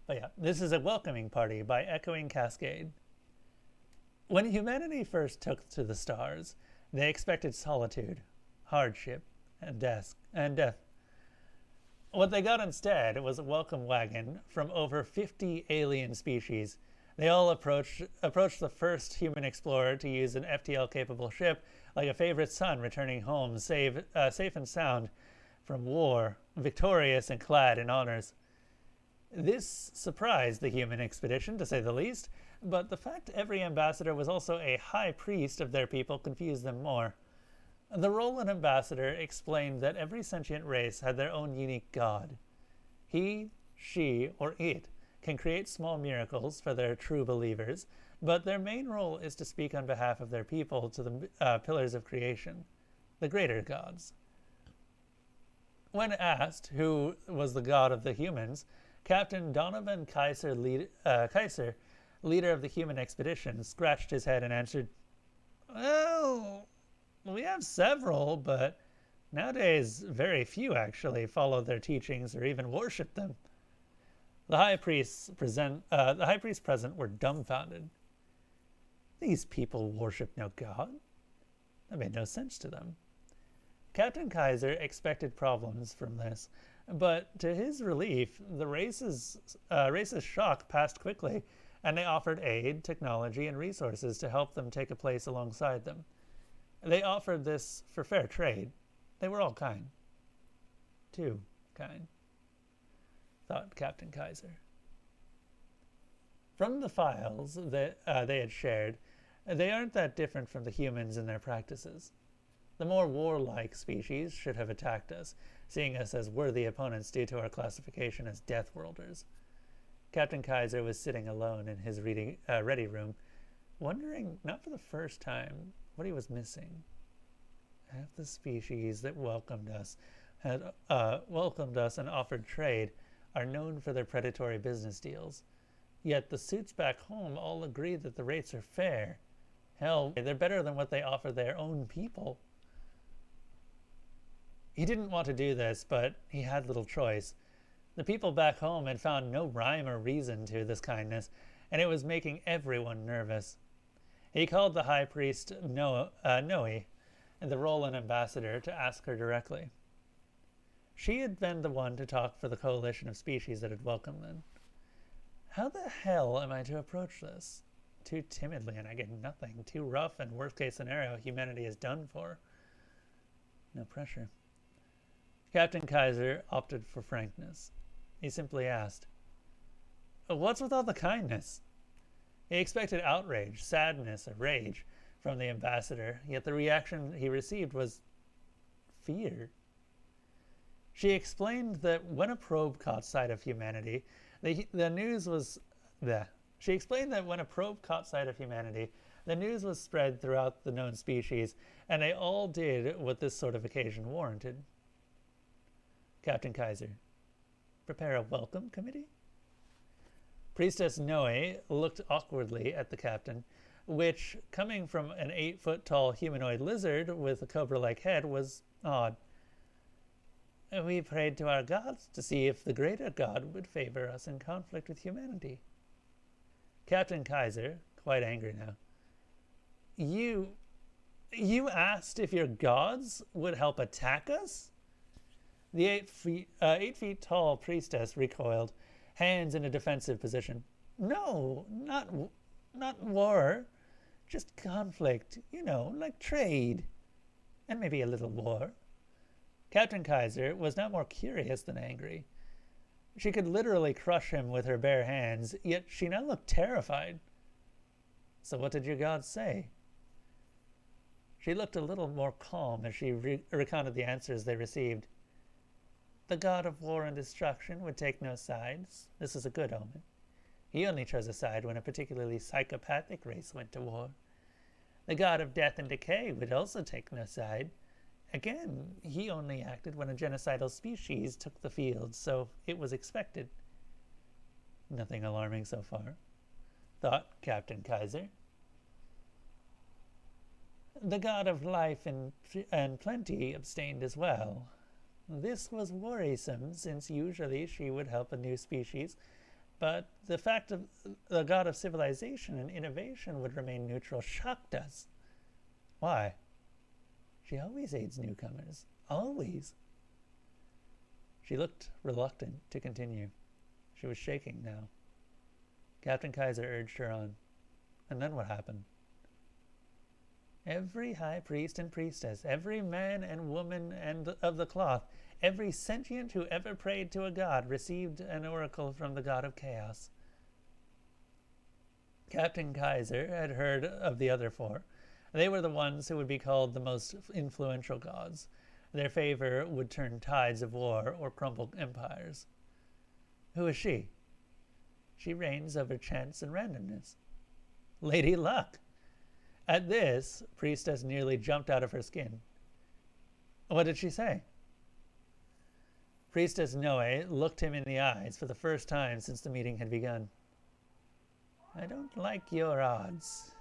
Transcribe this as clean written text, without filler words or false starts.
But yeah, this is a welcoming party by EchoingCascade. When humanity first took to the stars, they expected solitude, hardship, and death. What they got instead was a welcome wagon from over 50 alien species. They all approached the first human explorer to use an FTL-capable ship like a favorite son returning home safe and sound from war, victorious and clad in honors. This surprised the human expedition, to say the least, but the fact every ambassador was also a high priest of their people confused them more. The role of ambassador explained that every sentient race had their own unique god. He, she, or it can create small miracles for their true believers, but their main role is to speak on behalf of their people to the pillars of creation, the greater gods. When asked who was the god of the humans, Captain Donovan Kaiser, leader of the human expedition, scratched his head and answered, "Well, we have several, but nowadays very few actually follow their teachings or even worship them." The high priests present were dumbfounded. These people worship no god. That made no sense to them. Captain Kaiser expected problems from this, but to his relief, the race's shock passed quickly, and they offered aid, technology, and resources to help them take a place alongside them. They offered this for fair trade. They were all kind. Too kind, thought Captain Kaiser. From the files that they had shared, they aren't that different from the humans in their practices. The more warlike species should have attacked us, seeing us as worthy opponents due to our classification as Death Worlders. Captain Kaiser was sitting alone in his ready room, wondering, not for the first time, what he was missing. Half the species that welcomed us and offered trade are known for their predatory business deals. Yet the suits back home all agree that the rates are fair. Hell, they're better than what they offer their own people. He didn't want to do this, but he had little choice. The people back home had found no rhyme or reason to this kindness, and it was making everyone nervous. He called the high priest Noe, in the role of ambassador, to ask her directly. She had been the one to talk for the coalition of species that had welcomed them. How the hell am I to approach this? Too timidly and I get nothing. Too rough and worst case scenario humanity is done for. No pressure. Captain Kaiser opted for frankness. He simply asked, "What's with all the kindness?" He expected outrage, sadness, or rage from the ambassador, yet the reaction he received was fear. She explained that when a probe caught sight of humanity, the news was spread throughout the known species, and they all did what this sort of occasion warranted. Captain Kaiser, prepare a welcome committee? Priestess Noe looked awkwardly at the captain, which, coming from an 8-foot-tall humanoid lizard with a cobra-like head, was odd. We prayed to our gods to see if the greater god would favor us in conflict with humanity. Captain Kaiser, quite angry now. You asked if your gods would help attack us? The 8 feet tall priestess recoiled, hands in a defensive position. No, not war. Just conflict, like trade. And maybe a little war. Captain Kaiser was now more curious than angry. She could literally crush him with her bare hands, yet she now looked terrified. So what did your gods say? She looked a little more calm as she recounted the answers they received. The god of war and destruction would take no sides. This is a good omen. He only chose a side when a particularly psychopathic race went to war. The god of death and decay would also take no side. Again, he only acted when a genocidal species took the field, so it was expected. Nothing alarming so far, thought Captain Kaiser. The god of life and plenty abstained as well. This was worrisome, since usually she would help a new species, But the fact of the god of civilization and innovation would remain neutral shocked us. Why? She always aids newcomers. Always. She looked reluctant to continue. She was shaking now. Captain Kaiser urged her on. And then what happened? Every high priest and priestess, every man and woman and of the cloth, every sentient who ever prayed to a god received an oracle from the god of chaos. Captain Kaiser had heard of the other four. They were the ones who would be called the most influential gods. Their favor would turn tides of war or crumble empires. Who is she? She reigns over chance and randomness. Lady Luck. At this, Priestess nearly jumped out of her skin. What did she say? Priestess Noe looked him in the eyes for the first time since the meeting had begun. I don't like your odds.